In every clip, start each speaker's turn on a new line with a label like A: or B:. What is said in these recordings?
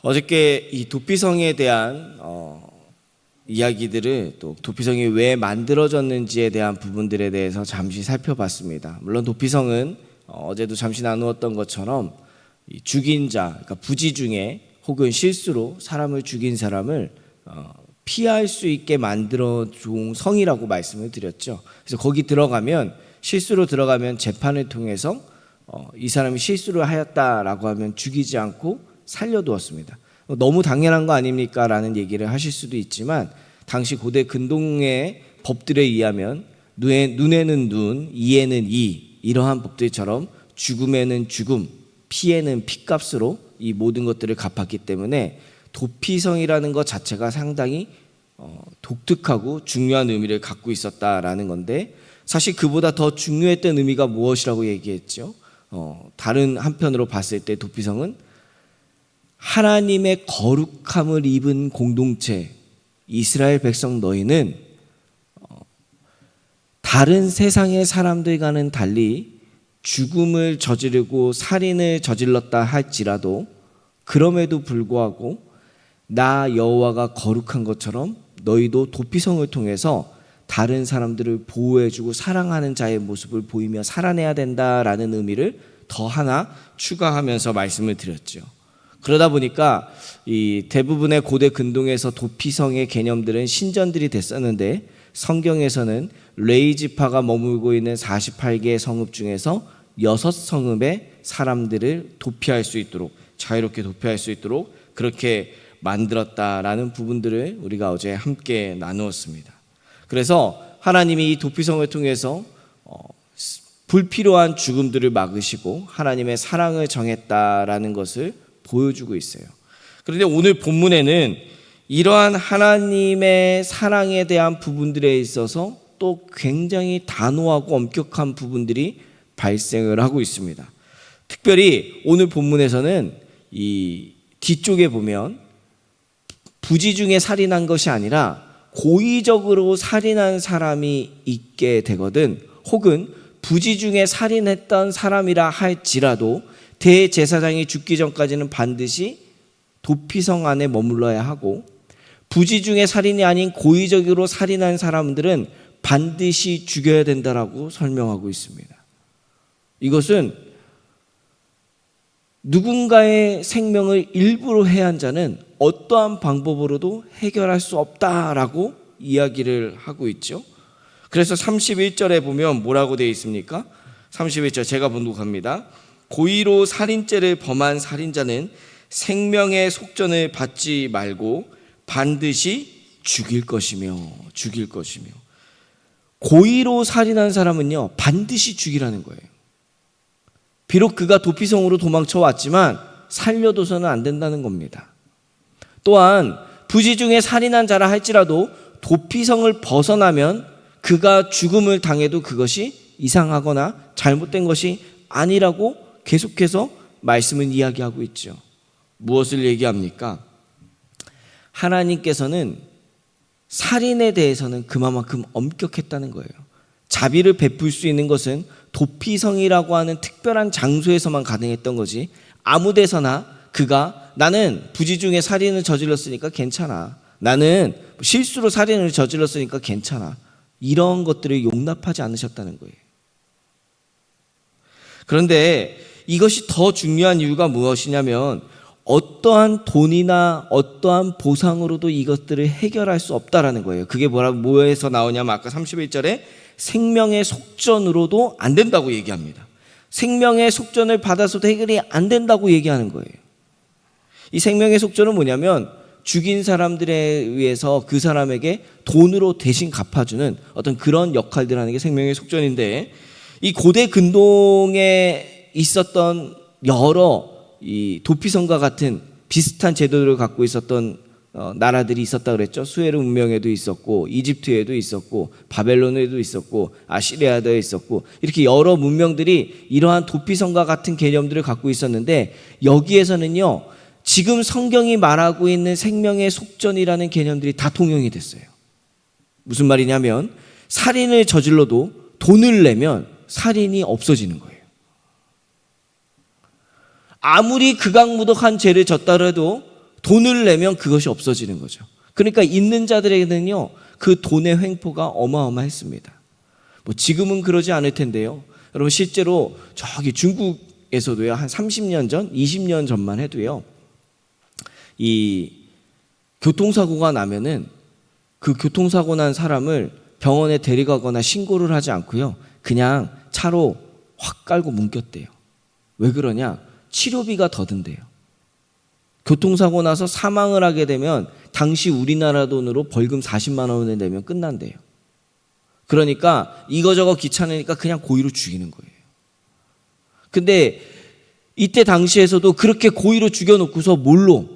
A: 어저께 이 도피성에 대한 이야기들을 또 도피성이 왜 만들어졌는지에 대한 부분들에 대해서 잠시 살펴봤습니다. 물론 도피성은 어제도 잠시 나누었던 것처럼 이 죽인 자, 그러니까 부지 중에 혹은 실수로 사람을 죽인 사람을 피할 수 있게 만들어 준 성이라고 말씀을 드렸죠. 그래서 거기 들어가면 실수로 들어가면 재판을 통해서 이 사람이 실수를 하였다라고 하면 죽이지 않고 살려두었습니다. 너무 당연한 거 아닙니까? 라는 얘기를 하실 수도 있지만 당시 고대 근동의 법들에 의하면 눈에는 눈, 이에는 이, 이러한 법들처럼 죽음에는 죽음, 피에는 피값으로 이 모든 것들을 갚았기 때문에 도피성이라는 것 자체가 상당히 독특하고 중요한 의미를 갖고 있었다라는 건데, 사실 그보다 더 중요했던 의미가 무엇이라고 얘기했죠? 다른 한편으로 봤을 때 도피성은 하나님의 거룩함을 입은 공동체, 이스라엘 백성 너희는 다른 세상의 사람들과는 달리 죽음을 저지르고 살인을 저질렀다 할지라도 그럼에도 불구하고 나 여호와가 거룩한 것처럼 너희도 도피성을 통해서 다른 사람들을 보호해주고 사랑하는 자의 모습을 보이며 살아내야 된다라는 의미를 더 하나 추가하면서 말씀을 드렸죠. 그러다 보니까 이 대부분의 고대 근동에서 도피성의 개념들은 신전들이 됐었는데, 성경에서는 레이지파가 머물고 있는 48개의 성읍 중에서 6성읍의 사람들을 도피할 수 있도록, 자유롭게 도피할 수 있도록 그렇게 만들었다라는 부분들을 우리가 어제 함께 나누었습니다. 그래서 하나님이 이 도피성을 통해서 불필요한 죽음들을 막으시고 하나님의 사랑을 정했다라는 것을 보여주고 있어요. 그런데 오늘 본문에는 이러한 하나님의 사랑에 대한 부분들에 있어서 또 굉장히 단호하고 엄격한 부분들이 발생을 하고 있습니다. 특별히 오늘 본문에서는 이 뒤쪽에 보면 부지 중에 살인한 것이 아니라 고의적으로 살인한 사람이 있게 되거든, 혹은 부지 중에 살인했던 사람이라 할지라도 대제사장이 죽기 전까지는 반드시 도피성 안에 머물러야 하고, 부지 중에 살인이 아닌 고의적으로 살인한 사람들은 반드시 죽여야 된다라고 설명하고 있습니다. 이것은 누군가의 생명을 일부러 해한 자는 어떠한 방법으로도 해결할 수 없다라고 이야기를 하고 있죠. 그래서 31절에 보면 뭐라고 되어 있습니까? 31절 제가 번독합니다. 고의로 살인죄를 범한 살인자는 생명의 속전을 받지 말고 반드시 죽일 것이며. 고의로 살인한 사람은요, 반드시 죽이라는 거예요. 비록 그가 도피성으로 도망쳐 왔지만 살려둬서는 안 된다는 겁니다. 또한 부지 중에 살인한 자라 할지라도 도피성을 벗어나면 그가 죽음을 당해도 그것이 이상하거나 잘못된 것이 아니라고 계속해서 말씀은 이야기하고 있죠. 무엇을 얘기합니까? 하나님께서는 살인에 대해서는 그만큼 엄격했다는 거예요. 자비를 베풀 수 있는 것은 도피성이라고 하는 특별한 장소에서만 가능했던 거지, 아무 데서나 그가 나는 부지 중에 살인을 저질렀으니까 괜찮아, 나는 실수로 살인을 저질렀으니까 괜찮아, 이런 것들을 용납하지 않으셨다는 거예요. 그런데 이것이 더 중요한 이유가 무엇이냐면, 어떠한 돈이나 어떠한 보상으로도 이것들을 해결할 수 없다라는 거예요. 그게 뭐에서 나오냐면 아까 31절에 생명의 속전으로도 안 된다고 얘기합니다. 생명의 속전을 받아서도 해결이 안 된다고 얘기하는 거예요. 이 생명의 속전은 뭐냐면 죽인 사람들에 의해서 그 사람에게 돈으로 대신 갚아주는 어떤 그런 역할들을 하는 게 생명의 속전인데, 이 고대 근동에 있었던 여러 이 도피성과 같은 비슷한 제도를 갖고 있었던 나라들이 있었다 그랬죠. 수메르 문명에도 있었고, 이집트에도 있었고, 바벨론에도 있었고, 아시리아도 있었고, 이렇게 여러 문명들이 이러한 도피성과 같은 개념들을 갖고 있었는데, 여기에서는요 지금 성경이 말하고 있는 생명의 속전이라는 개념들이 다 통용이 됐어요. 무슨 말이냐면 살인을 저질러도 돈을 내면 살인이 없어지는 거예요. 아무리 극악무도한 죄를 졌다 해도 돈을 내면 그것이 없어지는 거죠. 그러니까 있는 자들에게는요, 그 돈의 횡포가 어마어마했습니다. 뭐 지금은 그러지 않을 텐데요. 여러분 실제로 저기 중국에서도요, 한 30년 전, 20년 전만 해도요, 이 교통사고가 나면은 그 교통사고 난 사람을 병원에 데려가거나 신고를 하지 않고요, 그냥 차로 확 깔고 뭉겼대요. 왜 그러냐? 치료비가 더 든대요. 교통사고 나서 사망을 하게 되면 당시 우리나라 돈으로 벌금 40만 원을 내면 끝난대요. 그러니까 이거저거 귀찮으니까 그냥 고의로 죽이는 거예요. 근데 이때 당시에서도 그렇게 고의로 죽여놓고서 뭘로?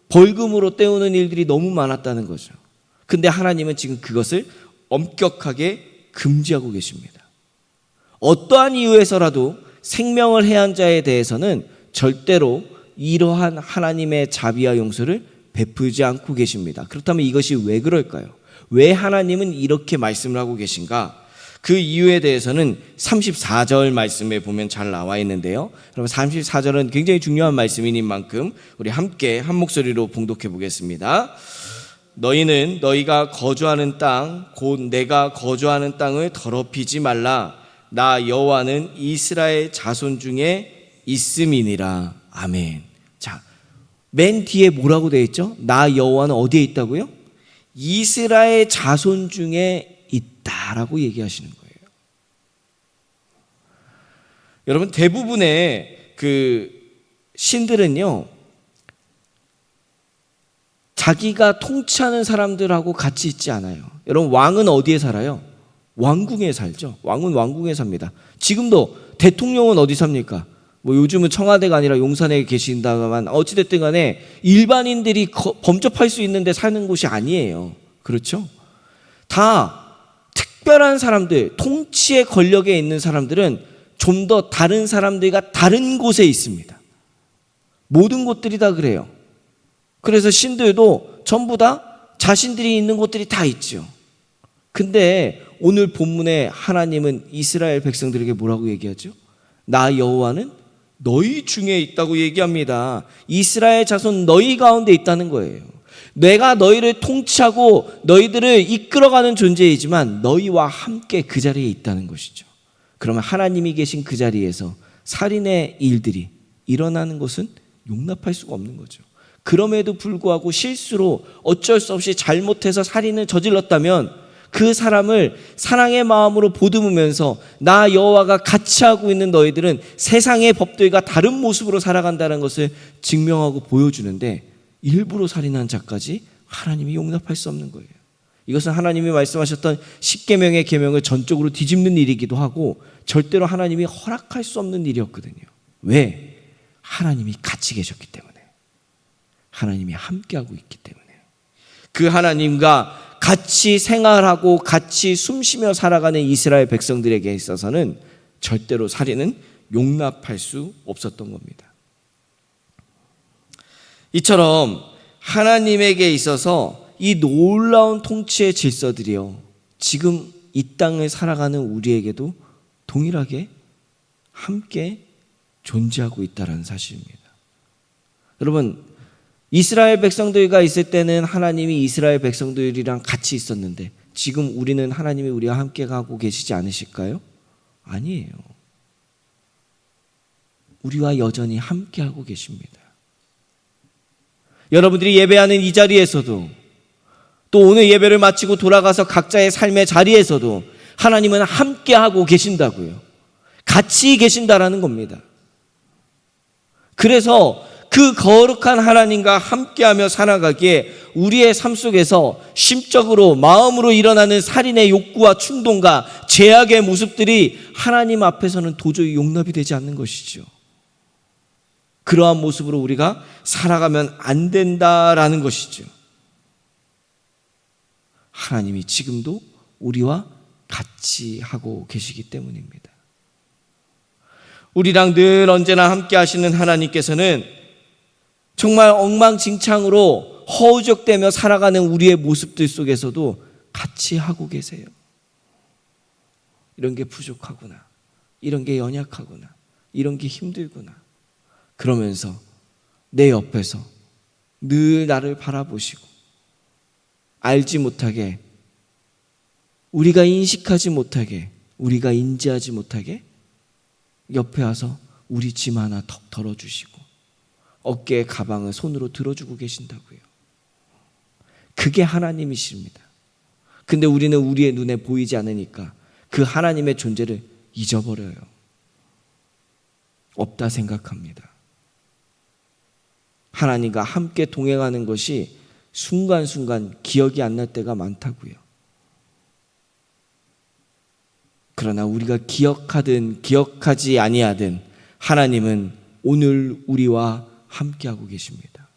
A: 벌금으로 때우는 일들이 너무 많았다는 거죠. 근데 하나님은 지금 그것을 엄격하게 금지하고 계십니다. 어떠한 이유에서라도 생명을 해한 자에 대해서는 절대로 이러한 하나님의 자비와 용서를 베풀지 않고 계십니다. 그렇다면 이것이 왜 그럴까요? 왜 하나님은 이렇게 말씀을 하고 계신가? 그 이유에 대해서는 34절 말씀에 보면 잘 나와 있는데요. 그럼 34절은 굉장히 중요한 말씀인 만큼 우리 함께 한 목소리로 봉독해 보겠습니다. 너희는 너희가 거주하는 땅, 곧 내가 거주하는 땅을 더럽히지 말라. 나 여호와는 이스라엘 자손 중에 있음이니라. 아멘. 자, 맨 뒤에 뭐라고 되어 있죠? 나 여호와는 어디에 있다고요? 이스라엘 자손 중에 있다라고 얘기하시는 거예요. 여러분 대부분의 그 신들은요, 자기가 통치하는 사람들하고 같이 있지 않아요. 여러분 왕은 어디에 살아요? 왕궁에 살죠. 왕은 왕궁에 삽니다. 지금도 대통령은 어디 삽니까? 뭐 요즘은 청와대가 아니라 용산에 계신다만 어찌됐든 간에 일반인들이 범접할 수 있는데 사는 곳이 아니에요. 그렇죠? 다 특별한 사람들, 통치의 권력에 있는 사람들은 좀 더 다른 사람들과 다른 곳에 있습니다. 모든 곳들이 다 그래요. 그래서 신들도 전부 다 자신들이 있는 곳들이 다 있죠. 근데 오늘 본문에 하나님은 이스라엘 백성들에게 뭐라고 얘기하죠? 나 여호와는 너희 중에 있다고 얘기합니다. 이스라엘 자손 너희 가운데 있다는 거예요. 내가 너희를 통치하고 너희들을 이끌어가는 존재이지만 너희와 함께 그 자리에 있다는 것이죠. 그러면 하나님이 계신 그 자리에서 살인의 일들이 일어나는 것은 용납할 수가 없는 거죠. 그럼에도 불구하고 실수로 어쩔 수 없이 잘못해서 살인을 저질렀다면 그 사람을 사랑의 마음으로 보듬으면서 나 여호와가 같이 하고 있는 너희들은 세상의 법들과 다른 모습으로 살아간다는 것을 증명하고 보여주는데 일부러 살인한 자까지 하나님이 용납할 수 없는 거예요. 이것은 하나님이 말씀하셨던 십계명의 계명을 전적으로 뒤집는 일이기도 하고 절대로 하나님이 허락할 수 없는 일이었거든요. 왜? 하나님이 같이 계셨기 때문에. 하나님이 함께하고 있기 때문에. 그 하나님과 같이 생활하고 같이 숨쉬며 살아가는 이스라엘 백성들에게 있어서는 절대로 살인은 용납할 수 없었던 겁니다. 이처럼 하나님에게 있어서 이 놀라운 통치의 질서들이요, 지금 이 땅을 살아가는 우리에게도 동일하게 함께 존재하고 있다는 사실입니다. 여러분, 이스라엘 백성들과 있을 때는 하나님이 이스라엘 백성들이랑 같이 있었는데 지금 우리는 하나님이 우리와 함께 가고 계시지 않으실까요? 아니에요. 우리와 여전히 함께 하고 계십니다. 여러분들이 예배하는 이 자리에서도 또 오늘 예배를 마치고 돌아가서 각자의 삶의 자리에서도 하나님은 함께 하고 계신다고요. 같이 계신다라는 겁니다. 그래서 그 거룩한 하나님과 함께하며 살아가기에 우리의 삶 속에서 심적으로 마음으로 일어나는 살인의 욕구와 충동과 죄악의 모습들이 하나님 앞에서는 도저히 용납이 되지 않는 것이죠. 그러한 모습으로 우리가 살아가면 안 된다라는 것이죠. 하나님이 지금도 우리와 같이 하고 계시기 때문입니다. 우리랑 늘 언제나 함께 하시는 하나님께서는 정말 엉망진창으로 허우적대며 살아가는 우리의 모습들 속에서도 같이 하고 계세요. 이런 게 부족하구나, 이런 게 연약하구나, 이런 게 힘들구나. 그러면서 내 옆에서 늘 나를 바라보시고 알지 못하게, 우리가 인식하지 못하게, 우리가 인지하지 못하게 옆에 와서 우리 짐 하나 턱 덜어주시고 어깨에 가방을 손으로 들어주고 계신다고요. 그게 하나님이십니다. 근데 우리는 우리의 눈에 보이지 않으니까 그 하나님의 존재를 잊어버려요. 없다 생각합니다. 하나님과 함께 동행하는 것이 순간순간 기억이 안 날 때가 많다고요. 그러나 우리가 기억하든 기억하지 아니하든 하나님은 오늘 우리와 함께하고 계십니다.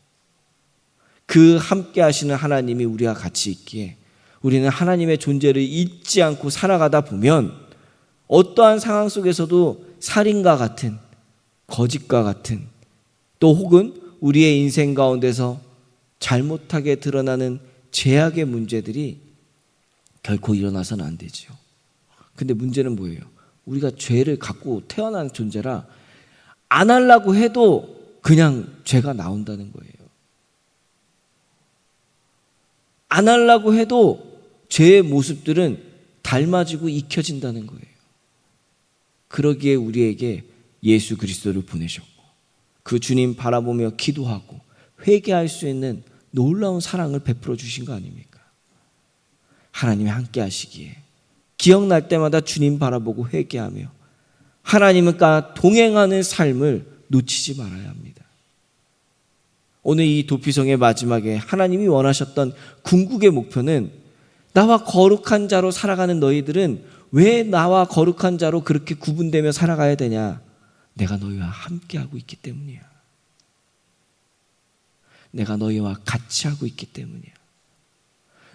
A: 그 함께하시는 하나님이 우리와 같이 있기에 우리는 하나님의 존재를 잊지 않고 살아가다 보면 어떠한 상황 속에서도 살인과 같은, 거짓과 같은, 또 혹은 우리의 인생 가운데서 잘못하게 드러나는 죄악의 문제들이 결코 일어나서는 안 되죠. 근데 문제는 뭐예요? 우리가 죄를 갖고 태어난 존재라 안 하려고 해도 그냥 죄가 나온다는 거예요. 안 하려고 해도 죄의 모습들은 닮아지고 익혀진다는 거예요. 그러기에 우리에게 예수 그리스도를 보내셨고 그 주님 바라보며 기도하고 회개할 수 있는 놀라운 사랑을 베풀어 주신 거 아닙니까? 하나님이 함께 하시기에 기억날 때마다 주님 바라보고 회개하며 하나님과 동행하는 삶을 놓치지 말아야 합니다. 오늘 이 도피성의 마지막에 하나님이 원하셨던 궁극의 목표는 나와 거룩한 자로 살아가는 너희들은 왜 나와 거룩한 자로 그렇게 구분되며 살아가야 되냐? 내가 너희와 함께하고 있기 때문이야. 내가 너희와 같이 하고 있기 때문이야.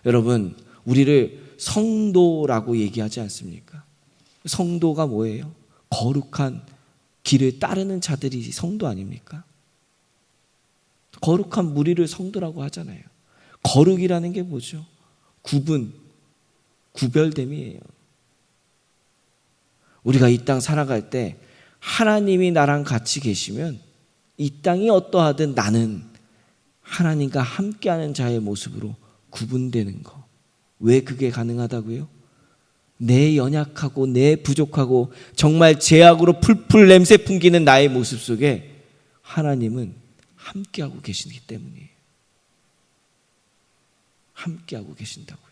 A: 여러분, 우리를 성도라고 얘기하지 않습니까? 성도가 뭐예요? 거룩한 길을 따르는 자들이 성도 아닙니까? 거룩한 무리를 성도라고 하잖아요. 거룩이라는 게 뭐죠? 구별됨이에요. 우리가 이 땅 살아갈 때 하나님이 나랑 같이 계시면 이 땅이 어떠하든 나는 하나님과 함께하는 자의 모습으로 구분되는 거. 왜 그게 가능하다고요? 내 연약하고 내 부족하고 정말 죄악으로 풀풀 냄새 풍기는 나의 모습 속에 하나님은 함께하고 계시기 때문이에요. 함께하고 계신다고요.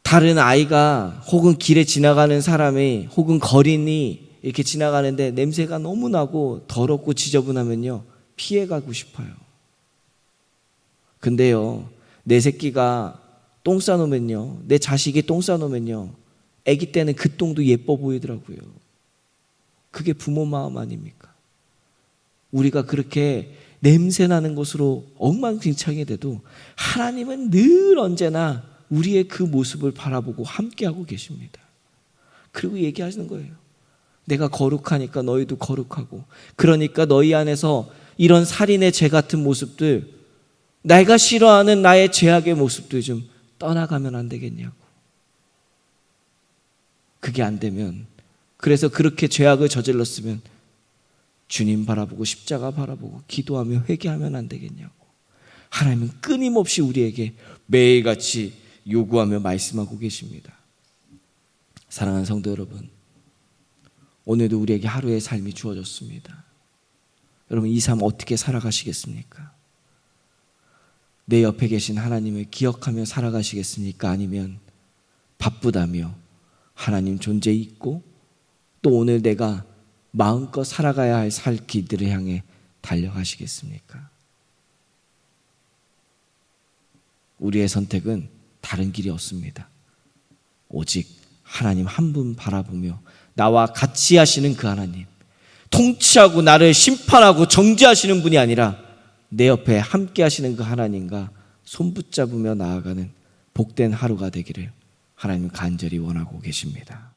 A: 다른 아이가 혹은 길에 지나가는 사람이 혹은 거린이 이렇게 지나가는데 냄새가 너무 나고 더럽고 지저분하면요 피해가고 싶어요. 근데요 내 새끼가 똥 싸놓으면요, 내 자식이 똥 싸놓으면요 아기 때는 그 똥도 예뻐 보이더라고요. 그게 부모 마음 아닙니까? 우리가 그렇게 냄새나는 것으로 엉망진창이 돼도 하나님은 늘 언제나 우리의 그 모습을 바라보고 함께하고 계십니다. 그리고 얘기하시는 거예요. 내가 거룩하니까 너희도 거룩하고, 그러니까 너희 안에서 이런 살인의 죄 같은 모습들, 내가 싫어하는 나의 죄악의 모습들 좀 떠나가면 안 되겠냐고. 그게 안 되면, 그래서 그렇게 죄악을 저질렀으면 주님 바라보고 십자가 바라보고 기도하며 회개하면 안 되겠냐고. 하나님은 끊임없이 우리에게 매일같이 요구하며 말씀하고 계십니다. 사랑하는 성도 여러분, 오늘도 우리에게 하루의 삶이 주어졌습니다. 여러분, 이 삶 어떻게 살아가시겠습니까? 내 옆에 계신 하나님을 기억하며 살아가시겠습니까? 아니면 바쁘다며 하나님 존재 있고 또 오늘 내가 마음껏 살아가야 할 살 길들을 향해 달려가시겠습니까? 우리의 선택은 다른 길이 없습니다. 오직 하나님 한 분 바라보며 나와 같이 하시는 그 하나님, 통치하고 나를 심판하고 정죄하시는 분이 아니라 내 옆에 함께 하시는 그 하나님과 손붙잡으며 나아가는 복된 하루가 되기를 하나님 간절히 원하고 계십니다.